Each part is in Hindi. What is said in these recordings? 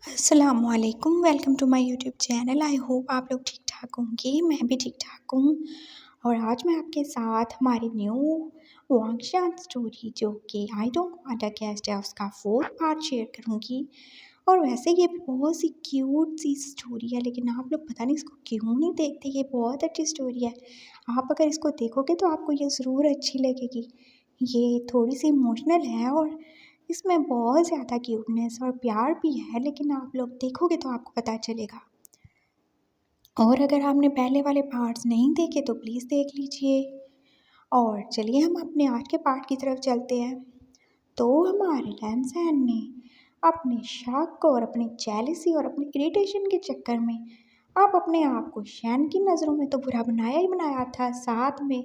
अस्सलामुअलैकुम, welcome to my YouTube channel. I hope आप लोग ठीक ठाक होंगे। मैं भी ठीक ठाक हूँ। और आज मैं आपके साथ हमारी न्यू वांगशान स्टोरी जो कि I don't want a guest है उसका फोर्थ पार्ट शेयर करूँगी। और वैसे ये भी बहुत सी क्यूट सी स्टोरी है, लेकिन आप लोग पता नहीं इसको क्यों नहीं देखते। ये बहुत अच्छी स्टोरी है। आप अगर इसको देखोगे तो आपको ये ज़रूर अच्छी लगेगी। ये थोड़ी सी इमोशनल है और इसमें बहुत ज़्यादा क्यूटनेस और प्यार भी है, लेकिन आप लोग देखोगे तो आपको पता चलेगा। और अगर आपने पहले वाले पार्ट्स नहीं देखे तो प्लीज़ देख लीजिए। और चलिए हम अपने आज के पार्ट की तरफ चलते हैं। तो हमारे लैंसैन ने अपने शक और अपनी जेलसी और अपनी इरिटेशन के चक्कर में अब अपने आप को शैन की नज़रों में तो बुरा बनाया ही बनाया था, साथ में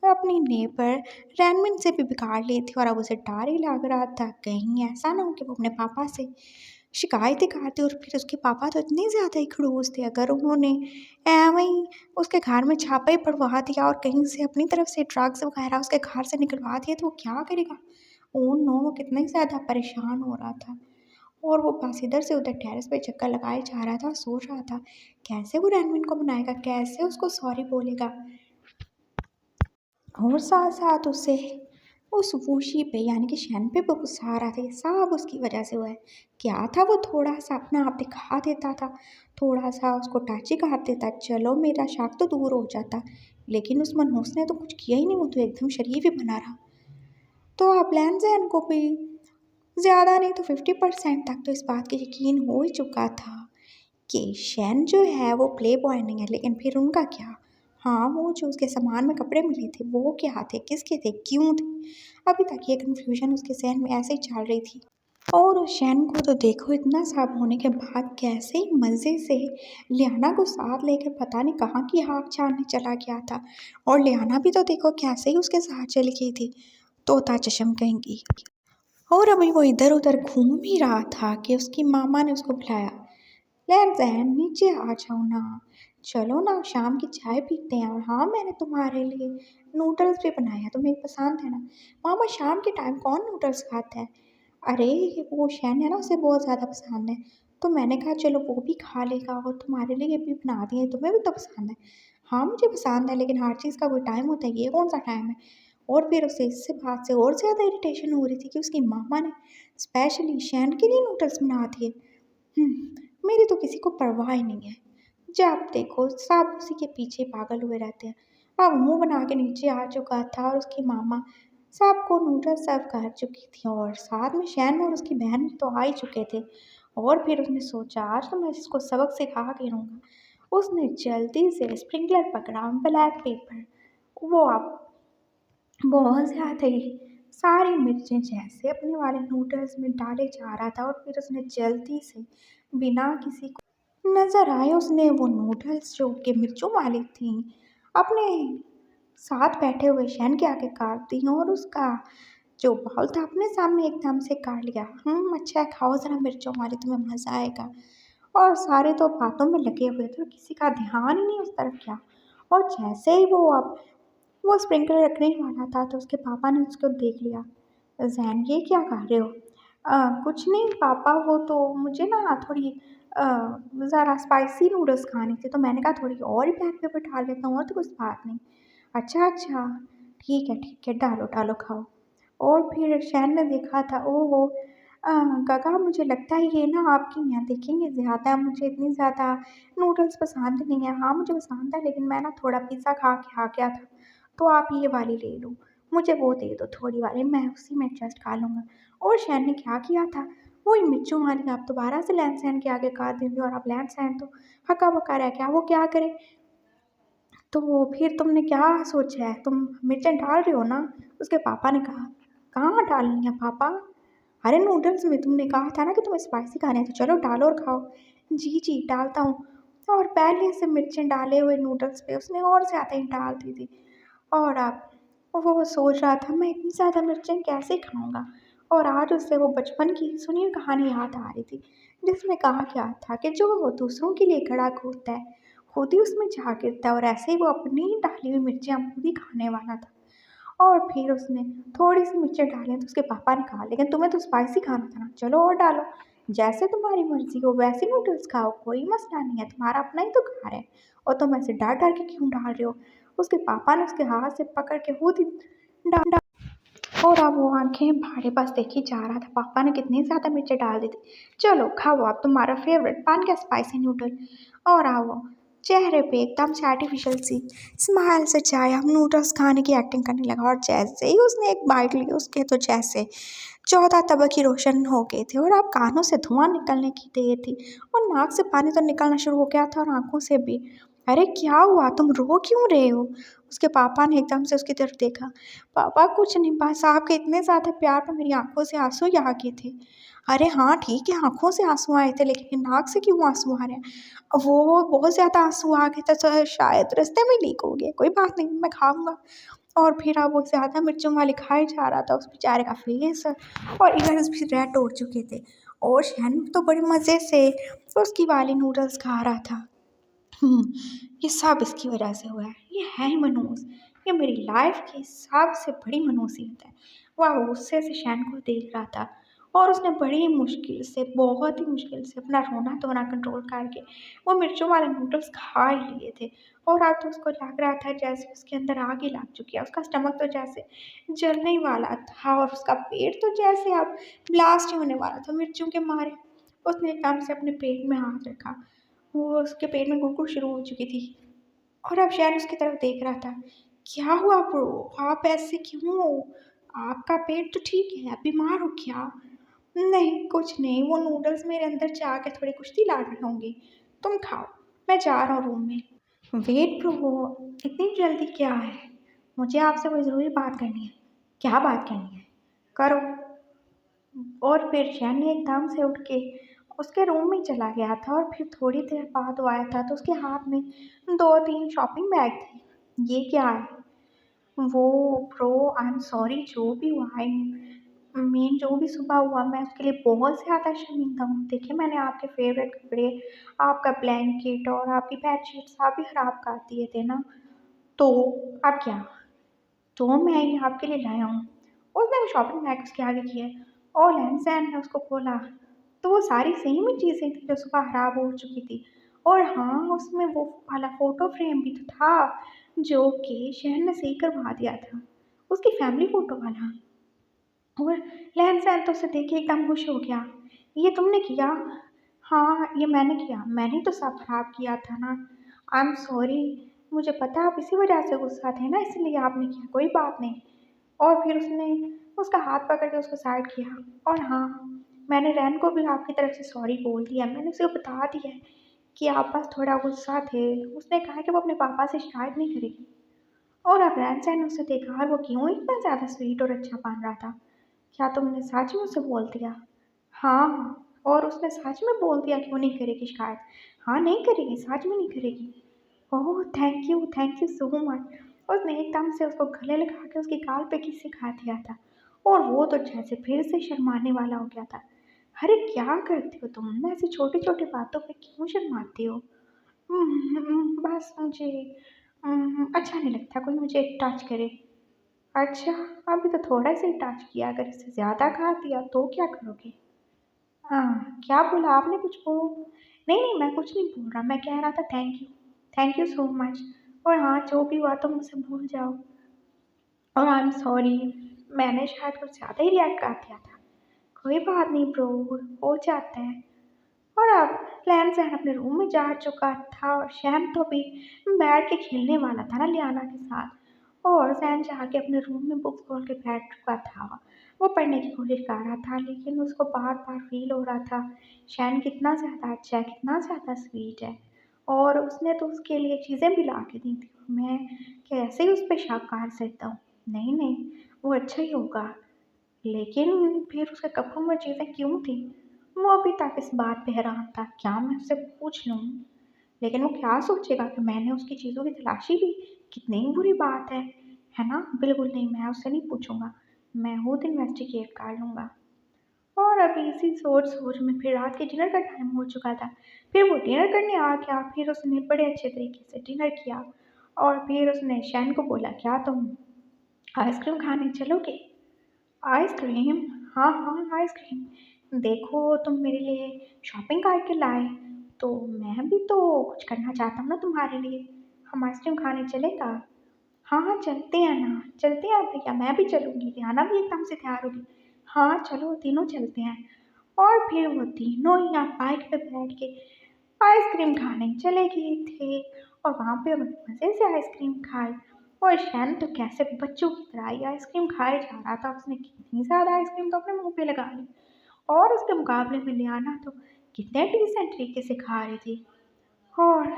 अपनी नेबर रैनमिन से भी बिगाड़ ली थी। और अब उसे डर ही लग रहा था कहीं ऐसा ना हो कि वो अपने पापा से शिकायतें करते। और फिर उसके पापा तो इतने ज़्यादा ही खड़ूस थे, अगर उन्होंने एवं ही उसके घर में छापा ही पड़वा दिया और कहीं से अपनी तरफ से ड्रग्स वगैरह उसके घर से निकलवा दिया तो वो क्या करेगा। ओह नो, वो कितना ही ज़्यादा परेशान हो रहा था। और वो बस इधर से उधर टेरेस पे चक्कर लगाए जा रहा था, सोच रहा था कैसे वो रैनविन को मनाएगा, कैसे उसको सॉरी बोलेगा। और साथ साथ उसे उस वूशी पे यानी कि शैन पे भी गुस्सा आ रहा था। ये सब उसकी वजह से हुआ है। क्या था, वो थोड़ा सा अपना आप दिखा देता था, थोड़ा सा उसको टच ही कर देता, चलो मेरा शक तो दूर हो जाता। लेकिन उस मनहूस ने तो कुछ किया ही नहीं, वो तो एकदम शरीफ ही बना रहा। तो अब लैंज़ैन को भी ज़्यादा नहीं तो 50% तक तो इस बात का यकीन हो ही चुका था कि शैन जो है वो प्ले बॉय नहीं है। लेकिन फिर उनका क्या, हाँ वो जो उसके सामान में कपड़े मिले थे वो क्या थे, किसके थे, क्यों थे, अभी तक ये कन्फ्यूजन उसके जहन में ऐसे ही चल रही थी। और उस शैन को तो देखो, इतना सब होने के बाद कैसे ही मज़े से लियाना को साथ लेकर पता नहीं कहाँ की हाँक छानने चला गया था। और लियाना भी तो देखो कैसे ही उसके साथ चली गई थी, तोता चशम कहेंगी। और अभी वो इधर उधर घूम ही रहा था कि उसकी मामा ने उसको बुलाया, लैंज़ैन नीचे आ जाओ ना, चलो ना शाम की चाय पीते हैं। और हाँ, मैंने तुम्हारे लिए नूडल्स भी बनाए हैं, तुम्हें पसंद है ना। मामा शाम के टाइम कौन नूडल्स खाता है। अरे ये वो शैन है ना, उसे बहुत ज़्यादा पसंद है, तो मैंने कहा चलो वो भी खा लेगा और तुम्हारे लिए भी बना दिए, तुम्हें भी तो पसंद है। हाँ मुझे पसंद है, लेकिन हर चीज़ का कोई टाइम होता है, ये कौन सा टाइम है। और फिर उसे इससे बात से और ज़्यादा इरिटेशन हो रही थी कि उसकी मामा ने स्पेशली शैन के लिए नूडल्स बना दिए। मेरी तो किसी को परवाह ही नहीं है, जब देखो सब उसी के पीछे पागल हुए रहते हैं। अब मुंह बना के नीचे आ चुका था और उसकी मामा सबको नूडल्स सर्व कर चुकी थी और साथ में शैन और उसकी बहन भी तो आ ही चुके थे। और फिर उसने सोचा आज तो मैं इसको सबक सिखा के रहूँगा। उसने जल्दी से स्प्रिंकलर पकड़ा, ब्लैक पेपर, वो अब बहुत ज़्यादा ही सारी मिर्चें जैसे अपने वाले नूडल्स में डाले जा रहा था। और फिर उसने जल्दी से बिना किसी को नज़र आए उसने वो नूडल्स जो कि मिर्चों वाली थी अपने साथ बैठे हुए शैन के आगे काट दी और उसका जो बाउल था अपने सामने एकदम से काट लिया। अच्छा है, खाओ ज़रा मिर्चों वाली, तुम्हें मज़ा आएगा। और सारे तो बातों में लगे हुए थे, किसी का ध्यान ही नहीं उस तरफ क्या। और जैसे ही वो स्प्रिंकलर रखने ही वाला था तो उसके पापा ने उसको देख लिया। जैन ये क्या कर रहे हो। कुछ नहीं पापा, वो तो मुझे ना थोड़ी ज़रा स्पाइसी नूडल्स खानी थी, तो मैंने कहा थोड़ी और ही ब्लैक पेपर डाल देता हूँ, और तो कुछ बात नहीं। अच्छा अच्छा, ठीक है, डालो डालो खाओ। और फिर शैन ने देखा था, ओहो काका मुझे लगता है ये ना आपके यहाँ देखेंगे ज़्यादा, मुझे इतनी ज़्यादा नूडल्स पसंद नहीं है। हाँ मुझे पसंद है, लेकिन मैं ना थोड़ा पिज़्ज़ा खा के आ गया था, तो आप ये वाली ले लो, मुझे वो दे दो थोड़ी वाली, मैं उसी में एडजस्ट खा लूँगा। और शैन ने क्या किया था, वही मिर्चों वाली आप दोबारा से लैंसैन के आगे काट दी थी। और अब लैंसैन तो हक्का बक्का रह गया, वो क्या करे। तो फिर तुमने क्या सोचा है, तुम मिर्चें डाल रहे हो ना। उसके पापा ने कहा, कहाँ डालनी है पापा, अरे नूडल्स में तुमने कहा था ना कि तुम्हें स्पाइसी खाने हैं, तो चलो डालो और खाओ। जी जी डालता हूँ। और पहले से मिर्चें डाले हुए नूडल्स पे उसने और ज़्यादा ही डाल दी थी। और अब वो सोच रहा था मैं इतनी ज़्यादा मिर्चें कैसे खाऊंगा। और आज उससे वो बचपन की सुनी हुई कहानी याद आ रही थी, जिसमें कहा गया था कि जो वो दूसरों के लिए खड़ा कूदता है खुद ही उसमें जा गिरता है। और ऐसे ही वो अपनी ही डाली हुई मिर्चें अब खुद ही खाने वाला था। और फिर उसने थोड़ी सी मिर्चें डाली तो उसके पापा ने कहा, लेकिन तुम्हें तो स्पाइसी खाना था ना, चलो और डालो। जैसे तुम्हारी मर्जी हो वैसे नूडल्स खाओ, कोई मसला नहीं है, तुम्हारा अपना ही तो घर है, और तुम ऐसे डांट डांट के क्यों डाल रहे हो। उसके पापा ने उसके हाथ से पकड़ के खुद ही डांटा, और अब वो आंखें भाड़े पास देखी जा रहा था पापा ने कितनी ज़्यादा मिर्चें डाल दी थी। चलो खाओ आप तुम्हारा फेवरेट बन गया स्पाइसी नूडल। और आओ, चेहरे पे एकदम से आर्टिफिशियल सी स्माइल से चाहे हम नूडल्स खाने की एक्टिंग करने लगा, और जैसे ही उसने एक बाइट ली उसके तो जैसे 14 तबक ही रोशन हो गए थे, और अब कानों से धुआं निकलने की देर थी, और नाक से पानी तो निकलना शुरू हो गया था, और आंखों से भी। अरे क्या हुआ, तुम रो क्यों रहे हो। उसके पापा ने एकदम से उसकी तरफ देखा। पापा कुछ नहीं, बस आपके इतने ज़्यादा प्यार में मेरी आंखों से आंसू ही आ गए थे। अरे हाँ ठीक है, आंखों से आंसू आए थे, लेकिन नाक से क्यों आंसू आ रहे हैं। अब वो बहुत ज़्यादा आंसू आ गए थे तो शायद रास्ते में लीक हो गए, कोई बात नहीं मैं खाऊंगा। और फिर अब वो ज़्यादा मिर्चों वाले खाए जा रहा था, उस बेचारे का फेस और ईयर्स भी रेड हो चुके थे, और शहन तो बड़े मज़े से उसकी वाली नूडल्स खा रहा था। हम्म, ये सब इसकी वजह से हुआ है, ये है ही मनहूस, ये मेरी लाइफ की सबसे बड़ी मनहूसियत है। वह गुस्से से शैन को देख रहा था, और उसने बड़ी मुश्किल से, बहुत ही मुश्किल से अपना रोना धोना कंट्रोल करके वो मिर्चों वाले नूडल्स खा ही लिए थे। और अब तो उसको लग रहा था जैसे उसके अंदर आग ही लग चुकी है, उसका स्टमक तो जैसे जलने ही वाला था, और उसका पेट तो जैसे अब ब्लास्ट ही होने वाला था मिर्चों के मारे। उसने एकदम से अपने पेट में हाथ रखा, वो उसके पेट में गुड़गुड़ शुरू हो चुकी थी, और अब शैन उसकी तरफ देख रहा था। क्या हुआ ब्रो, आप ऐसे क्यों हो, आपका पेट तो ठीक है, आप बीमार हो क्या। नहीं कुछ नहीं, वो नूडल्स मेरे अंदर जाके थोड़ी कुश्ती लड़ रहे होंगे, तुम खाओ, मैं जा रहा हूँ रूम में। वेट ब्रो, इतनी जल्दी क्या है, मुझे आपसे कोई ज़रूरी बात करनी है। क्या बात करनी है, करो। और फिर शैन ने एकदम से उठ के उसके रूम में चला गया था, और फिर थोड़ी देर बाद वो आया था तो उसके हाथ में 2-3 शॉपिंग बैग थे। ये क्या है। वो प्रो आई एम सॉरी, जो भी हुआ आई मीन जो भी सुबह हुआ मैं उसके लिए बहुत ज़्यादा शर्मिंदा हूँ। देखिए मैंने आपके फेवरेट कपड़े, आपका ब्लैंकेट और आपकी बेडशीट सब भी ख़राब कर दिए थे ना, तो अब क्या। तो मैं ये आपके लिए लाया हूँ। उसने वो शॉपिंग बैग उसके आगे किया, और लैंसैन ने उसको खोला, तो वो सारी सेम ही चीज़ें थी जो सुबह खराब हो चुकी थी। और हाँ, उसमें वो वाला फ़ोटो फ्रेम भी तो था जो कि शहर ने सही करवा दिया था, उसकी फैमिली फ़ोटो वाला। और लैंसैन तो उसे देख के एकदम खुश हो गया। ये तुमने किया। हाँ ये मैंने किया, मैंने तो सब खराब किया था ना, आई एम सॉरी, मुझे पता आप इसी वजह से गुस्सा थे ना, इसलिए आपने किया, कोई बात नहीं। और फिर उसने उसका हाथ पकड़ के उसको साइड किया। और हाँ, मैंने रैन को भी आपकी तरफ से सॉरी बोल दिया, मैंने उसे बता दिया है कि आप बस थोड़ा गुस्सा थे। उसने कहा कि वो अपने पापा से शिकायत नहीं करेगी। और अब रैन ने उसे देखा, और वो क्यों इतना ज़्यादा स्वीट और अच्छा बन रहा था। क्या तुमने सच में उसे बोल दिया। हाँ, और उसने सच में बोल दिया कि वो नहीं करेगी शिकायत। हाँ नहीं करेगी, सच में नहीं करेगी। Oh thank you so much. उसने एकदम से उसको गले लगा के उसके गाल पे किस से खा दिया था, और वो तो जैसे फिर से शर्माने वाला हो गया था। अरे क्या करती हो तुम, ऐसी छोटी छोटी बातों पे क्यों शर्माती हो। बस मुझे अच्छा नहीं लगता कोई मुझे टच करे। अच्छा, अभी तो थोड़ा सा ही टच किया, अगर इससे ज़्यादा खा दिया तो क्या करोगे। हाँ क्या बोला आपने, कुछ बोलो। नहीं नहीं मैं कुछ नहीं बोल रहा, मैं कह रहा था थैंक यू सो मच। और हाँ जो भी हुआ तो मुझसे भूल जाओ। और आई एम सॉरी, मैंने शायद कुछ ज़्यादा ही रिएक्ट कर दिया था। कोई बात नहीं ब्रो, हो जाता है। और अब लैन सैन अपने रूम में जा चुका था, और शैम तो अभी बैठ के खेलने वाला था ना लियाना के साथ। और सैन जाके अपने रूम में बुक्स खोल के बैठ चुका था। वो पढ़ने की कोशिश कर रहा था, लेकिन उसको बार बार फील हो रहा था शैन कितना ज़्यादा अच्छा है, कितना ज़्यादा स्वीट है, और उसने तो उसके लिए चीज़ें भी ला के दी थी। मैं कैसे ही उस पर शक कर सकता हूँ। नहीं नहीं, वो अच्छा ही होगा, लेकिन फिर उसके कपड़ों में चीज़ें क्यों थी। वो अभी तक इस बात पे हैरान था, क्या मैं उससे पूछ लूँ। लेकिन वो क्या सोचेगा कि मैंने उसकी चीज़ों की तलाशी ली, कितनी ही बुरी बात है ना। बिल्कुल नहीं, मैं उससे नहीं पूछूंगा, मैं खुद इन्वेस्टिगेट कर लूँगा। और अभी इसी सोच सोच में फिर रात के डिनर का टाइम हो चुका था। फिर वो डिनर करने आ गया, फिर उसने बड़े अच्छे तरीके से डिनर किया, और फिर उसने शैन को बोला क्या तुम आइसक्रीम खाने चलोगे। आइसक्रीम, हाँ हाँ आइसक्रीम, देखो तुम मेरे लिए शॉपिंग करके लाए, तो मैं भी तो कुछ करना चाहता हूँ ना तुम्हारे लिए। हम आइसक्रीम खाने चलेगा? हाँ हाँ चलते हैं ना, चलते हैं भैया, मैं भी चलूँगी, रिहाना भी एकदम से तैयार होगी। हाँ चलो तीनों चलते हैं। और फिर वो तीनों यहाँ बाइक पे बैठ के आइसक्रीम खाने चले गए थे। और वहाँ पे उन्होंने मज़े से आइसक्रीम खाई। और शैन तो कैसे बच्चों की तरह ही आइसक्रीम खाए जा रहा था, उसने कितनी ज़्यादा आइसक्रीम तो अपने मुंह पे लगा ली। और उसके मुकाबले में लियाना तो कितने डिसेंट तरीके से खा रही थी। और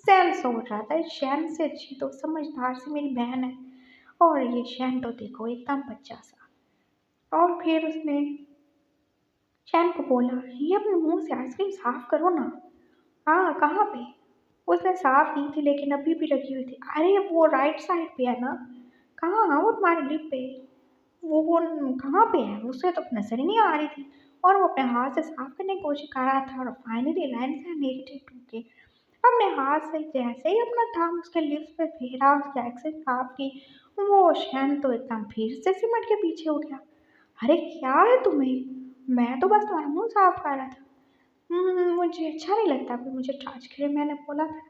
सैम सोच रहा था शैन से अच्छी तो समझदार से मेरी बहन है, और ये शैन तो देखो एकदम बच्चा सा। और फिर उसने शैन को बोला, ये अपने मुंह से आइसक्रीम साफ करो ना। हाँ कहाँ पे? उसने साफ की थी लेकिन अभी भी लगी हुई थी। अरे वो राइट साइड पे है ना। कहाँ? हाँ वो तुम्हारे लिप पे। वो कहाँ पे है? उसे तो नजर ही नहीं आ रही थी। और वो अपने हाथ से साफ करने की कोशिश कर रहा था, और फाइनली लाइन से इरिटेट होके अपने हाथ से जैसे ही अपना थंब उसके लिप्स पे फेरा, उसकी एक्सेंट साफ की, वो शैन तो एकदम फिर से सिमट के पीछे हो गया। अरे क्या है तुम्हें? मैं तो बस तुम्हारा मुंह साफ कर रहा था। मुझे अच्छा नहीं लगता कोई मुझे टच करे, मैंने बोला था।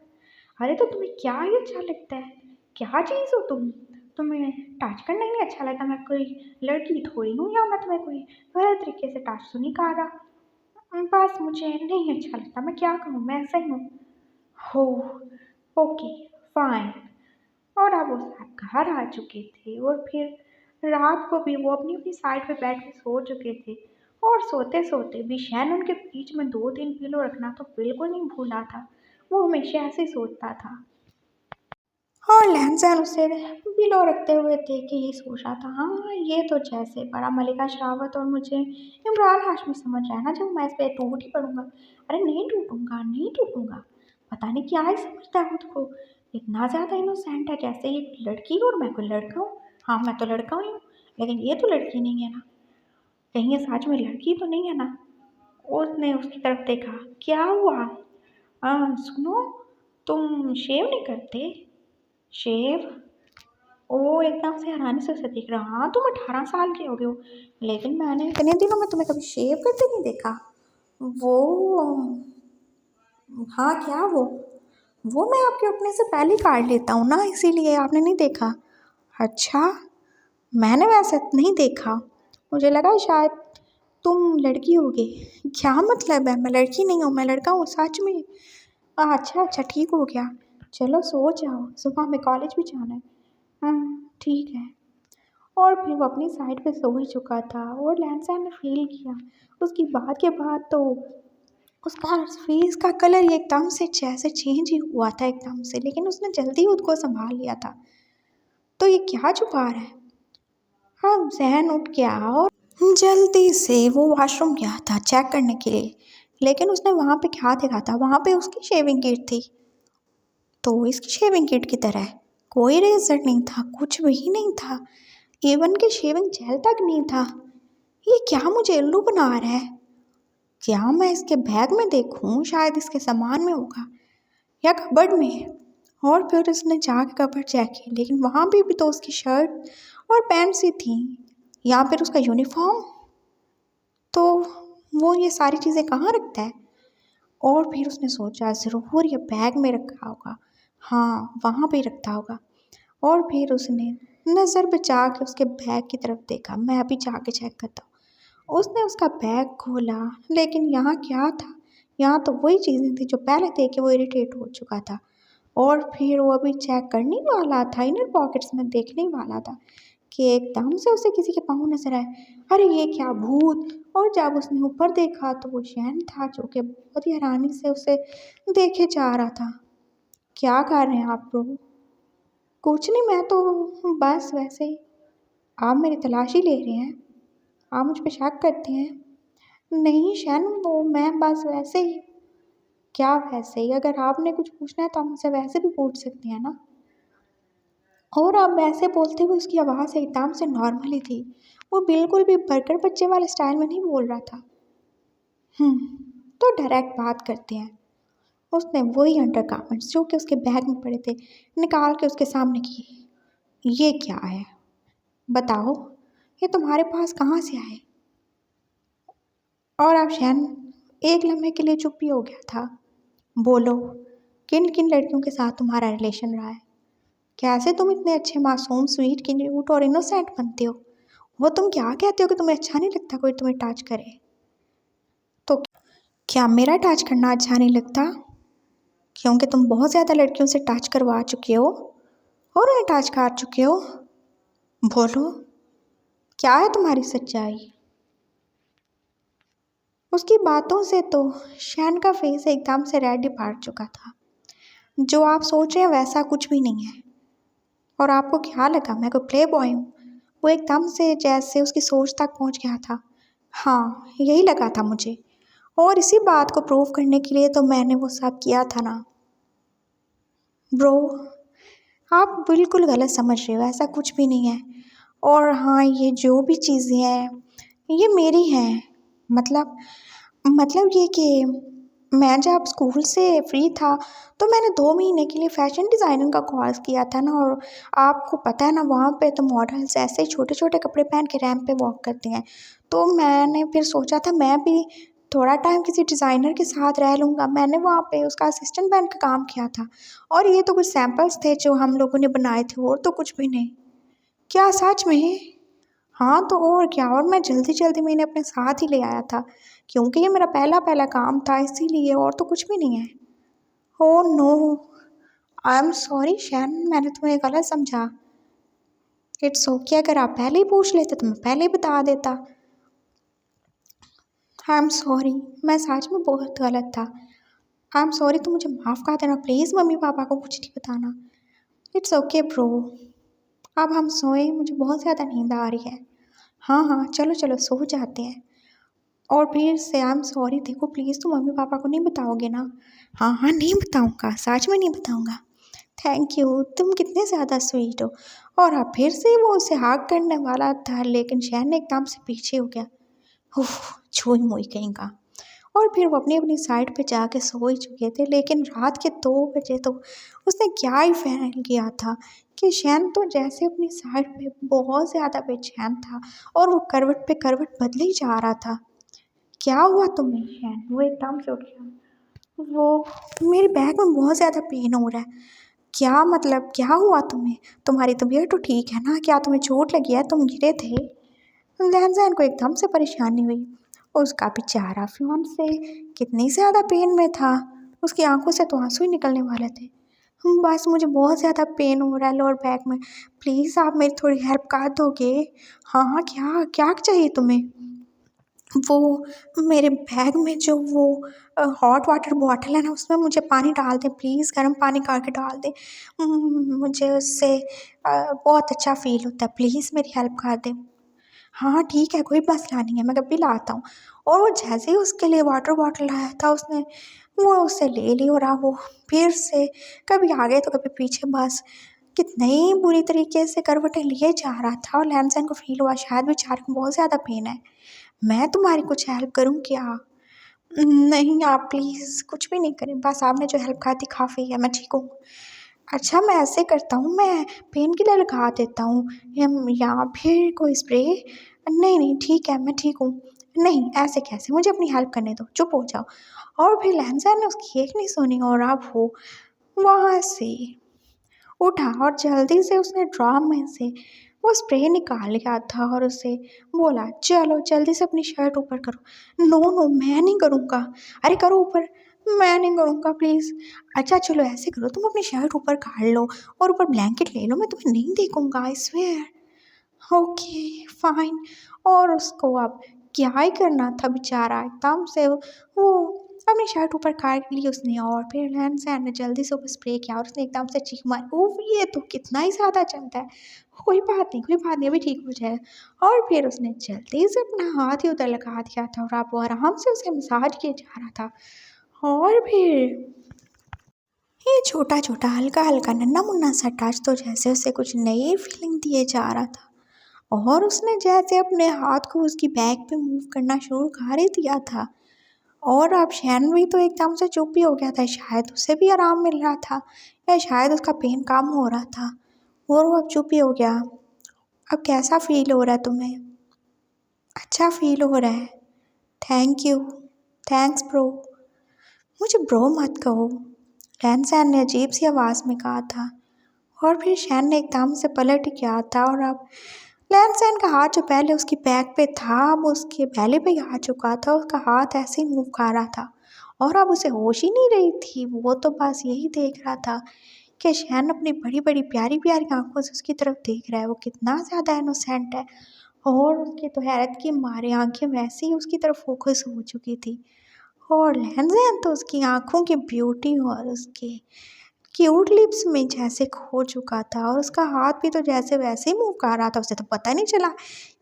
अरे तो तुम्हें क्या ही अच्छा लगता है? क्या चीज़ हो तुम? तुम्हें टच करना ही नहीं अच्छा लगता? मैं कोई लड़की थोड़ी हूँ, या मैं तुम्हें कोई गलत तरीके से टच तो नहीं कर रहा। बस मुझे नहीं अच्छा लगता, मैं क्या करूँ, मैं ऐसा ही हूँ। हो, ओके, फाइन। और अब वो सब घर आ चुके थे, और फिर रात को भी वो अपनी अपनी साइड पे बैठ के सो चुके थे। और सोते सोते भी शैन उनके बीच में 2-3 पिलो रखना तो बिल्कुल नहीं भूला था। वो हमेशा ऐसे ही सोचता था। और लहन उसे पिलो रखते हुए देख के ये सोच रहा था, हाँ ये तो जैसे बड़ा मलिका शेरावत और मुझे इमरान हाशमी समझ रहा है ना, जब मैं इस पे टूट ही पड़ूंगा। अरे नहीं टूटूंगा, नहीं टूटूंगा। पता नहीं क्या ही समझता है खुद को, इतना ज़्यादा इनोसेंट है, जैसे ये कोई लड़की और मैं कोई लड़का हूँ। हाँ मैं तो लड़का ही हूँ, लेकिन ये तो लड़की नहीं है ना। कहीं ये सच में लड़की तो नहीं है ना? उसने उसकी तरफ देखा। क्या हुआ? सुनो, तुम शेव नहीं करते? शेव? वो एकदम से हैरानी से उसे देख रहा। हाँ तुम 18 साल के हो गए हो, लेकिन मैंने इतने दिनों में तुम्हें कभी शेव करते नहीं देखा। वो, हाँ क्या वो मैं आपके उठने से पहले ही काट लेता हूँ ना, इसीलिए आपने नहीं देखा। अच्छा, मैंने वैसे नहीं देखा, मुझे लगा शायद तुम लड़की होगे। क्या मतलब है? मैं लड़की नहीं हूँ, मैं लड़का हूँ सच में। अच्छा अच्छा ठीक हो गया, चलो सो जाओ, सुबह में कॉलेज भी जाना है। ठीक है। और फिर वो अपनी साइड पे सो ही चुका था, और लैंसैन ने फील किया उसकी बात के बाद तो उसका फेस का कलर ही एकदम से जैसे चेंज ही हुआ था एकदम से, लेकिन उसने जल्दी खुद को संभाल लिया था। तो ये क्या छुपा रहा है? हाँ जहन उठ गया, और जल्दी से वो वॉशरूम गया था चेक करने के लिए। लेकिन उसने वहाँ पे क्या देखा था? वहाँ पे उसकी शेविंग किट थी। तो इसकी शेविंग किट की तरह कोई रेजर नहीं था, कुछ भी नहीं था, इवन के शेविंग जेल तक नहीं था। ये क्या मुझे उल्लू बना रहा है? क्या मैं इसके बैग में देखूं? शायद इसके सामान में होगा, या कबर्ड में। और फिर उसने जाके कबर्ड चेक की, लेकिन वहाँ भी तो उसकी शर्ट और पैंट्स ही थी, या फिर उसका यूनिफॉर्म। तो वो ये सारी चीज़ें कहाँ रखता है? और फिर उसने सोचा ज़रूर ये बैग में रखा होगा, हाँ वहाँ पे रखता होगा। और फिर उसने नज़र बचा के उसके बैग की तरफ देखा, मैं अभी जाके चेक करता हूँ। उसने उसका बैग खोला, लेकिन यहाँ क्या था? यहाँ तो वही चीज़ें थी जो पहले देख के वो इरिटेट हो चुका था। और फिर वो अभी चेक करने वाला था, इनर पॉकेट्स में देखने वाला था, कि एकदम से उसे किसी के पाँव नजर आए। अरे ये क्या भूत! और जब उसने ऊपर देखा तो वो शैन था, जो कि बहुत ही हैरानी से उसे देखे जा रहा था। क्या कर रहे हैं आप लोग? कुछ नहीं, मैं तो बस वैसे ही। आप मेरी तलाशी ले रहे हैं? आप मुझ पे शक करते हैं? नहीं शैन, वो मैं बस वैसे ही। क्या वैसे ही? अगर आपने कुछ पूछना है तो आप मुझसे वैसे भी पूछ सकते हैं ना। और अब वैसे बोलते हुए उसकी आवाज़ एकदम से नॉर्मल ही थी, वो बिल्कुल भी बर्गर बच्चे वाले स्टाइल में नहीं बोल रहा था। तो डायरेक्ट बात करते हैं। उसने वही अंडरगारमेंट्स जो कि उसके बैग में पड़े थे निकाल के उसके सामने किए। ये क्या है? बताओ, ये तुम्हारे पास कहाँ से आए? और अब शहन एक लम्हे के लिए चुप ही हो गया था। बोलो, किन किन लड़कियों के साथ तुम्हारा रिलेशन रहा है? कैसे तुम इतने अच्छे मासूम स्वीट क्यूट और इनोसेंट बनते हो? वो तुम क्या कहते हो कि तुम्हें अच्छा नहीं लगता कोई तुम्हें टच करे? तो क्या मेरा टच करना अच्छा नहीं लगता? क्योंकि तुम बहुत ज़्यादा लड़कियों से टच करवा चुके हो और उन्हें टच कर चुके हो। बोलो, क्या है तुम्हारी सच्चाई? उसकी बातों से तो शैन का फेस एकदम से रेड ही पड़ चुका था। जो आप सोच रहे हैं वैसा कुछ भी नहीं है। और आपको क्या लगा मैं कोई प्ले बॉय हूँ? वो एकदम से जैसे उसकी सोच तक पहुँच गया था। हाँ, यही लगा था मुझे। और इसी बात को प्रूव करने के लिए तो मैंने वो सब किया था ना। ब्रो, आप बिल्कुल गलत समझ रहे हो, ऐसा कुछ भी नहीं है। और हाँ, ये जो भी चीज़ें हैं ये मेरी हैं। मतलब मतलब ये कि मैं जब स्कूल से फ्री था तो मैंने 2 महीने के लिए फैशन डिज़ाइनिंग का कोर्स किया था ना। और आपको पता है ना, वहाँ पे तो मॉडल्स ऐसे ही छोटे छोटे कपड़े पहन के रैंप पे वॉक करती हैं। तो मैंने फिर सोचा था मैं भी थोड़ा टाइम किसी डिज़ाइनर के साथ रह लूँगा। मैंने वहाँ पे उसका असिस्टेंट बन के काम किया था। और ये तो कुछ सैम्पल्स थे जो हम लोगों ने बनाए थे, और तो कुछ भी नहीं। क्या सच में? हाँ तो और क्या। और मैं जल्दी जल्दी मैंने अपने साथ ही ले आया था, क्योंकि ये मेरा पहला पहला काम था इसीलिए, और तो कुछ भी नहीं है। Oh no, I am sorry Shane, मैंने तुम्हें गलत समझा। इट्स ओके, अगर आप पहले ही पूछ लेते तो मैं पहले ही बता देता। आई एम सॉरी, मैं सच में बहुत गलत था। आई एम सॉरी, तुम मुझे माफ़ कर देना प्लीज़, मम्मी पापा को कुछ नहीं बताना। इट्स ओके ब्रो, अब हम सोए, मुझे बहुत ज़्यादा नींद आ रही है। हाँ हाँ, चलो चलो सो जाते हैं। और फिर से आई एम सॉरी, देखो प्लीज़ तुम मम्मी पापा को नहीं बताओगे ना? हाँ हाँ, नहीं बताऊँगा, सच में नहीं बताऊँगा। थैंक यू, तुम कितने ज़्यादा स्वीट हो। और अब फिर से वो उसे हग करने वाला था, लेकिन शहन एकदम से पीछे हो गया। उफ, छुई मुई कहीं का। और फिर वो अपनी अपनी साइड पे जाके सो ही चुके थे। लेकिन रात के 2 बजे तो उसने क्या ही फैल किया था कि शैन तो जैसे अपनी साइड पे बहुत ज़्यादा बेचैन था, और वो करवट पे करवट बदले ही जा रहा था। क्या हुआ तुम्हें शैन? वो एकदम से उठ गया। वो, मेरे बैक में बहुत ज़्यादा पेन हो रहा है। क्या मतलब, क्या हुआ तुम्हें? तुम्हारी तबीयत तो ठीक है ना? क्या तुम्हें चोट लगी है? तुम गिरे थे? लहन को एकदम से परेशानी हुई। उसका बेचारा फियांसे कितनी ज़्यादा पेन में था, उसकी आंखों से तो आंसू ही निकलने वाले थे। बस मुझे बहुत ज़्यादा पेन हो रहा है लोअर बैक में, प्लीज़ आप मेरी थोड़ी हेल्प कर दोगे? हाँ हाँ, क्या क्या चाहिए तुम्हें? वो मेरे बैग में जो वो हॉट वाटर बॉटल है ना, उसमें मुझे पानी डाल दें प्लीज़, गर्म पानी करके डाल दें। मुझे उससे बहुत अच्छा फ़ील होता है, प्लीज़ मेरी हेल्प कर दें। हाँ ठीक है, कोई मसला नहीं है, मैं कभी लाता हूँ। और वो जैसे ही उसके लिए वाटर बॉटल लाया था, उसने वो उससे ले ली। और अब वो फिर से कभी आगे तो कभी पीछे, बस कितने ही बुरी तरीके से करवटें लिए जा रहा था। और लैंसन को फील हुआ शायद बेचारे को बहुत ज़्यादा पेन है। मैं तुम्हारी कुछ हेल्प करूँ क्या? नहीं, आप प्लीज़ कुछ भी नहीं करें, बस आपने जो हेल्प करी थी काफ़ी है, मैं ठीक हूँ। अच्छा मैं ऐसे करता हूँ, मैं पेन किलर लगा देता हूँ, या फिर कोई स्प्रे। नहीं नहीं ठीक है, मैं ठीक हूँ। नहीं ऐसे कैसे, मुझे अपनी हेल्प करने दो, चुप हो जाओ। और फिर लहजा ने उसकी एक नहीं सुनी, और अब वो वहाँ से उठा और जल्दी से उसने ड्रम में से वो स्प्रे निकाल लिया था, और उसे बोला चलो जल्दी से अपनी शर्ट ऊपर करो। नो नो, मैं नहीं करूँगा। अरे करो ऊपर। मैं नहीं करूँगा प्लीज़। अच्छा चलो ऐसे करो, तुम अपनी शर्ट ऊपर काट लो और ऊपर ब्लैंकेट ले लो, मैं तुम्हें नहीं देखूँगा, आई स्वेयर। Okay fine. और उसको अब क्या ही करना था बेचारा, एकदम से वो अपनी शर्ट ऊपर काट ली उसने। और फिर लैंड सैन ने जल्दी से ऊपर स्प्रे किया, और उसने एकदम से चीख मारी, ओह ये तो कितना ही ज़्यादा चलता है। कोई बात नहीं, कोई बात नहीं, अभी ठीक हो जाएगा। और फिर उसने जल्दी से अपना हाथ ही उधर लगा दिया था, और अब वो आराम से उसे मसाज किया जा रहा था। और फिर ये छोटा छोटा हल्का हल्का नन्हा मुन्ना सा टच तो जैसे उसे कुछ नई फीलिंग दिए जा रहा था। और उसने जैसे अपने हाथ को उसकी बैक पे मूव करना शुरू कर ही दिया था। और अब शैन भी तो एकदम से चुप ही हो गया था, शायद उसे भी आराम मिल रहा था, या शायद उसका पेन कम हो रहा था। और वो अब चुप ही हो गया। अब कैसा फील हो रहा है तुम्हें? अच्छा फील हो रहा है? Thank you. Thanks bro. मुझे ब्रो मत कहो, लैन ने अजीब सी आवाज़ में कहा था। और फिर शैन ने एकदम से पलट गया था और अब लैन का हाथ जो पहले उसकी बैक पे था अब उसके पहले पे ही आ चुका था। उसका हाथ ऐसे ही मूव कर रहा था और अब उसे होश ही नहीं रही थी। वो तो बस यही देख रहा था कि शैन अपनी बड़ी बड़ी प्यारी प्यारी आंखों से उसकी तरफ देख रहा है। वो कितना ज़्यादा इनोसेंट है। और उसकी तो हैरत की मारे आंखें वैसे ही उसकी तरफ फोकस हो चुकी थी। और लहज़ैन तो उसकी आंखों की ब्यूटी और उसके क्यूट लिप्स में जैसे खो चुका था और उसका हाथ भी तो जैसे वैसे ही मूव कर रहा था। उसे तो पता नहीं चला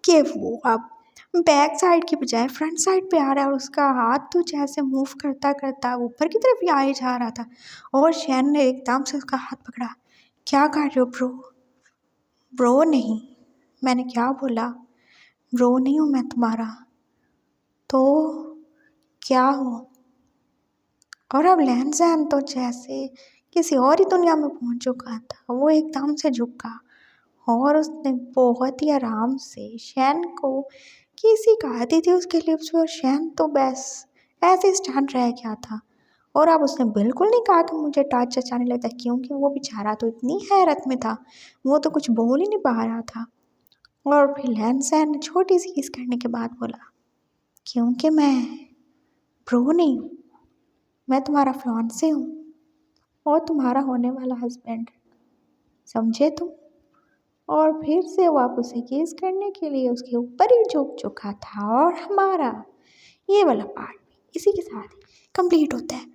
कि वो अब बैक साइड की बजाय फ्रंट साइड पे आ रहा है और उसका हाथ तो जैसे मूव करता करता ऊपर की तरफ ही आए जा रहा था। और शैन ने एकदम से उसका हाथ पकड़ा। क्या कर रहे हो ब्रो? ब्रो नहीं, मैंने क्या बोला? ब्रो नहीं हूँ मैं तुम्हारा। तो क्या हो? और अब लहन तो जैसे किसी और ही दुनिया में पहुंच चुका था। वो एकदम से झुका और उसने बहुत ही आराम से शैन को किसी का आती थी उसके लिप्स पे और शैन तो बस ऐसे स्टैंड रह गया था। और अब उसने बिल्कुल नहीं कहा कि मुझे टच आने लगता है, क्योंकि वो बेचारा तो इतनी हैरत में था। वो तो कुछ बोल ही नहीं पा रहा था। और फिर लैन ने छोटी सी किस करने के बाद बोला, क्योंकि मैं प्रो नहीं हूँ, मैं तुम्हारा फियांसे हूँ और तुम्हारा होने वाला हस्बैंड, समझे तुम? और फिर से वो आप उसे किस करने के लिए उसके ऊपर ही झुक चुका था। और हमारा ये वाला पार्ट भी इसी के साथ ही कंप्लीट होता है।